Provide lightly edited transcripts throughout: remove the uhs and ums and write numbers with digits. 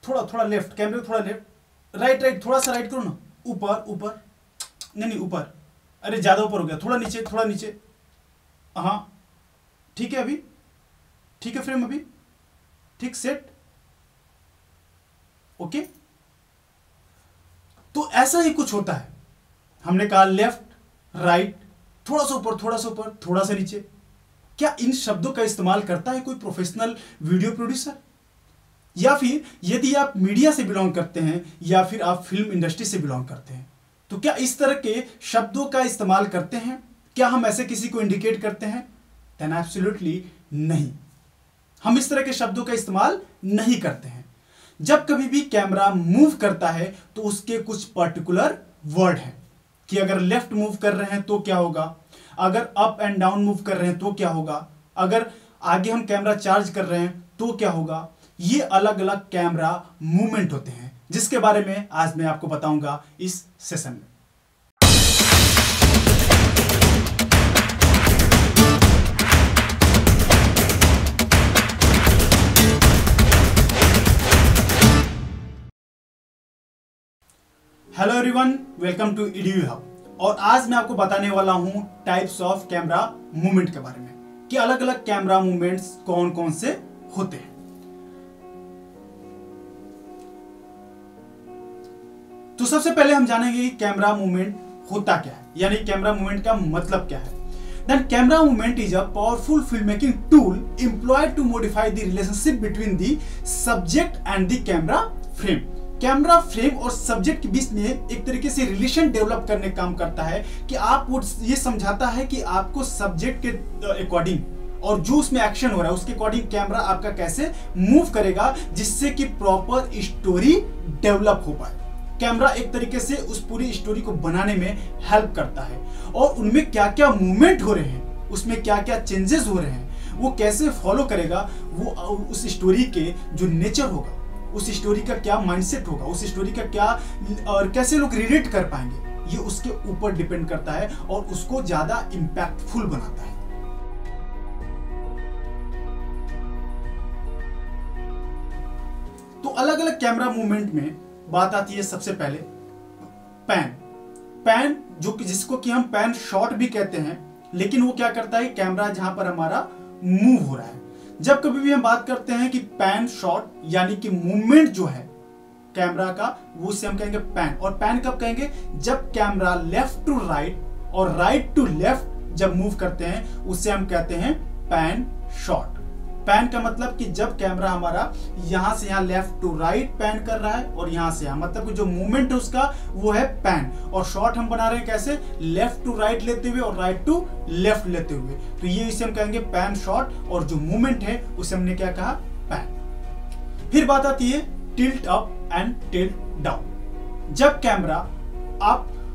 थोड़ा थोड़ा लेफ्ट, कैमरे को थोड़ा लेफ्ट, राइट राइट, थोड़ा सा राइट करो ना, ऊपर ऊपर, नहीं ऊपर, अरे ज्यादा ऊपर हो गया, थोड़ा नीचे थोड़ा नीचे, हाँ ठीक है अभी, ठीक है फ्रेम अभी, ठीक सेट, ओके। तो ऐसा ही कुछ होता है, हमने कहा लेफ्ट राइट, थोड़ा सा ऊपर थोड़ा सा ऊपर थोड़ा सा नीचे। क्या इन शब्दों का इस्तेमाल करता है कोई प्रोफेशनल वीडियो प्रोड्यूसर? या फिर यदि आप मीडिया से बिलोंग करते हैं या फिर आप फिल्म इंडस्ट्री से बिलोंग करते हैं, तो क्या इस तरह के शब्दों का इस्तेमाल करते हैं? क्या हम ऐसे किसी को इंडिकेट करते हैं? देन एब्सोल्युटली नहीं, हम इस तरह के शब्दों का इस्तेमाल नहीं करते हैं। जब कभी भी कैमरा मूव करता है तो उसके कुछ पर्टिकुलर वर्ड हैं कि अगर लेफ्ट मूव कर रहे हैं तो क्या होगा, अगर अप एंड डाउन मूव कर रहे हैं तो क्या होगा, अगर आगे हम कैमरा चार्ज कर रहे हैं तो क्या होगा। ये अलग अलग कैमरा मूवमेंट होते हैं जिसके बारे में आज मैं आपको बताऊंगा इस सेशन में। Hello everyone, welcome to EDU hub. और आज मैं आपको बताने वाला हूं टाइप्स ऑफ कैमरा मूवमेंट के बारे में कि अलग अलग कैमरा मूवमेंट्स कौन कौन से होते हैं। तो सबसे पहले हम जानेंगे कि कैमरा मूवमेंट होता क्या है, यानी कैमरा मूवमेंट का मतलब क्या है। Then camera movement is a powerful filmmaking tool employed to modify the relationship between the subject and the camera frame. Camera frame और सब्जेक्ट के बीच में एक तरीके से रिलेशन डेवलप करने का काम करता है कि आप ये समझाता है कि आपको सब्जेक्ट के अकॉर्डिंग और जो उसमें एक्शन हो रहा है उसके अकॉर्डिंग कैमरा आपका कैसे मूव करेगा जिससे कि प्रॉपर स्टोरी डेवलप हो पाए। कैमरा एक तरीके से उस पूरी स्टोरी को बनाने में हेल्प करता है और उनमें क्या क्या मूवमेंट हो रहे हैं, उसमें क्या क्या चेंजेस हो रहे हैं, वो कैसे फॉलो करेगा, वो उस स्टोरी के जो नेचर होगा, उस स्टोरी का क्या माइंडसेट होगा, उस स्टोरी का क्या और कैसे लोग रिलेट कर पाएंगे, ये उसके ऊपर डिपेंड करता है और उसको ज्यादा इंपैक्टफुल बनाता है। तो अलग अलग कैमरा मूवमेंट में बात आती है सबसे पहले पैन, जो कि जिसको कि हम पैन शॉट भी कहते हैं, लेकिन वो क्या करता है, कैमरा जहां पर हमारा मूव हो रहा है। जब कभी भी हम बात करते हैं कि पैन शॉट यानी कि मूवमेंट जो है कैमरा का, वो उससे हम कहेंगे पैन। और पैन कब कहेंगे, जब कैमरा लेफ्ट टू राइट और राइट टू लेफ्ट जब मूव करते हैं उससे हम कहते हैं पैन शॉट। पैन का मतलब कि जब कैमरा हमारा यहां से यहां लेफ्ट टू राइट पैन कर रहा है और यहां से यहां, मतलब कि जो मूवमेंट है उसका वो है पैन। और शॉट हम बना रहे हैं कैसे, लेफ्ट टू राइट लेते हुए और राइट टू लेफ्ट लेते हुए, तो ये इसे हम कहेंगे पैन शॉट। और जो मूवमेंट है उसे हमने क्या कहा, पैन। फिर बात आती है tilt up and tilt down. जब कैमरा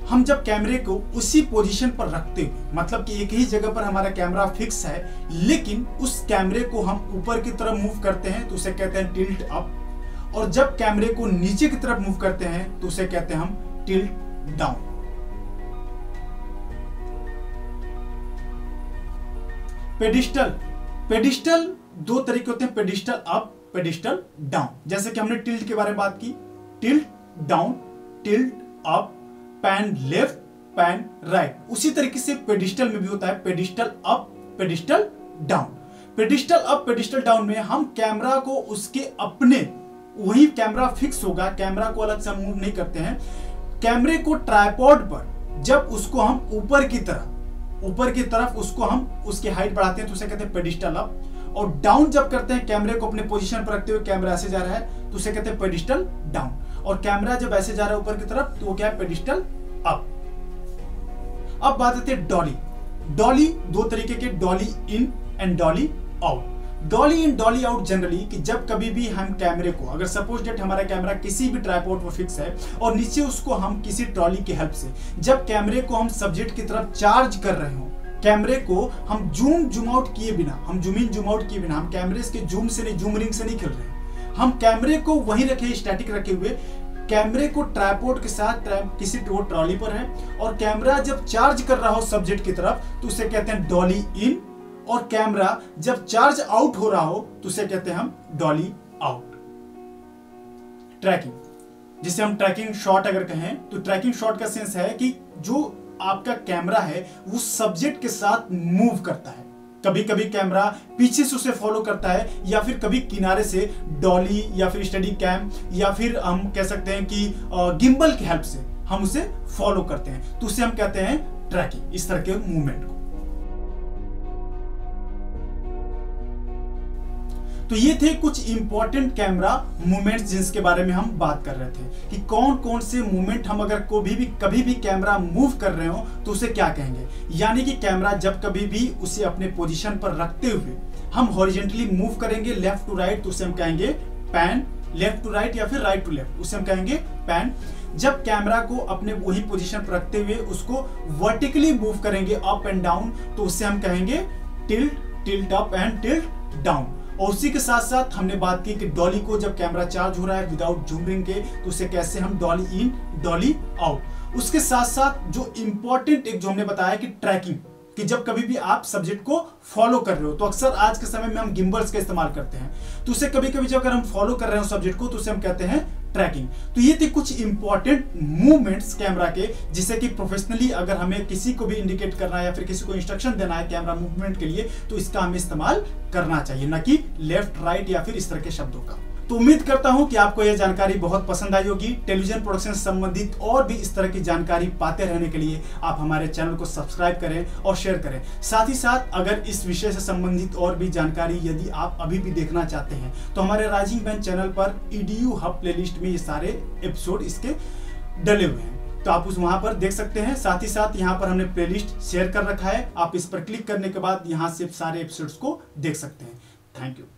हम जब कैमरे को उसी पोजीशन पर रखते हुए, मतलब कि एक ही जगह पर हमारा कैमरा फिक्स है लेकिन उस कैमरे को हम ऊपर की तरफ मूव करते हैं तो उसे कहते हैं टिल्ट अप। और जब कैमरे को नीचे की तरफ मूव करते हैं तो उसे कहते हैं हम टिल्ट डाउन। पेडिस्टल दो तरीके होते हैं, पेडिस्टल अप, पेडिस्टल डाउन। जैसे कि हमने टिल्ट के बारे में बात की, tilt down, tilt up, pan left, pan right. उसी तरीके से पेडिस्टल में भी होता है pedestal up, pedestal down. Pedestal up, pedestal down में हम कैमरा को उसके अपने, वही कैमरा फिक्स होगा, कैमरा को अलग से मूव नहीं करते हैं। कैमरे को ट्राइपॉड पर जब उसको हम ऊपर की तरफ उसको हम उसकी हाइट बढ़ाते हैं तो उसे कहते हैं पेडिस्टल अप। और डाउन जब करते हैं, कैमरे को अपने पोजीशन पर रखते हुए कैमरा ऐसे जा रहा है तो उसे कहते हैं पेडिस्टल डाउन। और कैमरा जब ऐसे जा रहा है ऊपर की तरफ तो वो क्या है, पेडिस्टल अप। अब बात आती है डॉली दो तरीके के, Dolly in and Dolly out. Dolly in Dolly out generally कि जब कभी भी हम कैमरे को, अगर सपोज डेट हमारा कैमरा किसी भी ट्राइपॉड पर फिक्स है और नीचे उसको हम किसी ट्रॉली की हेल्प से, जब कैमरे को हम सब्जेक्ट की तरफ चार्ज कर रहे हो, कैमरे को हम जूम आउट किए बिना, हम जूम इन जूम आउट किए बिना, हम कैमरे के जूम से नहीं, जूम रिंग से नहीं खेल रहे हैं, हम कैमरे को वहीं रखे, स्टैटिक रखे हुए, कैमरे को ट्राइपॉड के साथ किसी ट्रॉली पर है और कैमरा जब चार्ज कर रहा हो सब्जेक्ट की तरफ तो उसे कहते हैं डॉली इन। और कैमरा जब चार्ज आउट हो रहा हो तो उसे कहते हैं हम डॉली आउट। ट्रैकिंग, जिसे हम ट्रैकिंग शॉट अगर कहें तो ट्रैकिंग शॉट का सेंस है कि जो आपका कैमरा है वो सब्जेक्ट के साथ मूव करता है। कभी कभी कैमरा पीछे से उसे फॉलो करता है, या फिर कभी किनारे से डॉली या फिर स्टडी कैम या फिर हम कह सकते हैं कि गिम्बल की हेल्प से हम उसे फॉलो करते हैं, तो उसे हम कहते हैं ट्रैकिंग, इस तरह के मूवमेंट को। तो ये थे कुछ इंपॉर्टेंट कैमरा मूवमेंट्स जिसके बारे में हम बात कर रहे थे कि कौन कौन से मूवमेंट हम अगर कभी भी कैमरा मूव कर रहे हो तो उसे क्या कहेंगे। यानी कि कैमरा जब कभी भी उसे अपने पोजीशन पर रखते हुए हम हॉरिजॉन्टली मूव करेंगे लेफ्ट टू राइट तो उसे हम कहेंगे पैन, लेफ्ट टू राइट या फिर राइट टू लेफ्ट उसे हम कहेंगे पैन। जब कैमरा को अपने वही पोजीशन पर रखते हुए उसको वर्टिकली मूव करेंगे अप एंड डाउन तो उससे हम कहेंगे tilt, tilt up and tilt down. और उसी के साथ साथ हमने बात की कि डॉली को जब कैमरा चार्ज हो रहा है विदाउट जूम रिंग के तो उसे कैसे हम डॉली इन डॉली आउट। उसके साथ साथ जो इंपॉर्टेंट एक जो हमने बताया कि ट्रैकिंग, कि जब कभी भी आप सब्जेक्ट को फॉलो कर रहे हो तो अक्सर आज के समय में हम गिम्बल्स का इस्तेमाल करते हैं, तो उसे कभी कभी जब अगर हम फॉलो कर रहे हो सब्जेक्ट को तो उसे हम कहते हैं ट्रैकिंग। तो ये थे कुछ इंपॉर्टेंट मूवमेंट्स कैमरा के, जिससे कि प्रोफेशनली अगर हमें किसी को भी इंडिकेट करना है या फिर किसी को इंस्ट्रक्शन देना है कैमरा मूवमेंट के लिए तो इसका हमें इस्तेमाल करना चाहिए, न कि लेफ्ट राइट या फिर इस तरह के शब्दों का। तो उम्मीद करता हूं कि आपको यह जानकारी बहुत पसंद आई होगी। टेलीविजन प्रोडक्शन से संबंधित और भी इस तरह की जानकारी पाते रहने के लिए आप हमारे चैनल को सब्सक्राइब करें और शेयर करें। साथ ही साथ अगर इस विषय से संबंधित और भी जानकारी यदि आप अभी भी देखना चाहते हैं तो हमारे राइजिंग बेंच चैनल पर EDU हब प्लेलिस्ट में ये सारे एपिसोड इसके डले हुए हैं, तो आप उस वहां पर देख सकते हैं। साथ ही साथ यहाँ पर हमने प्लेलिस्ट शेयर कर रखा है, आप इस पर क्लिक करने के बाद यहाँ से सारे एपिसोड्स को देख सकते हैं। Thank you.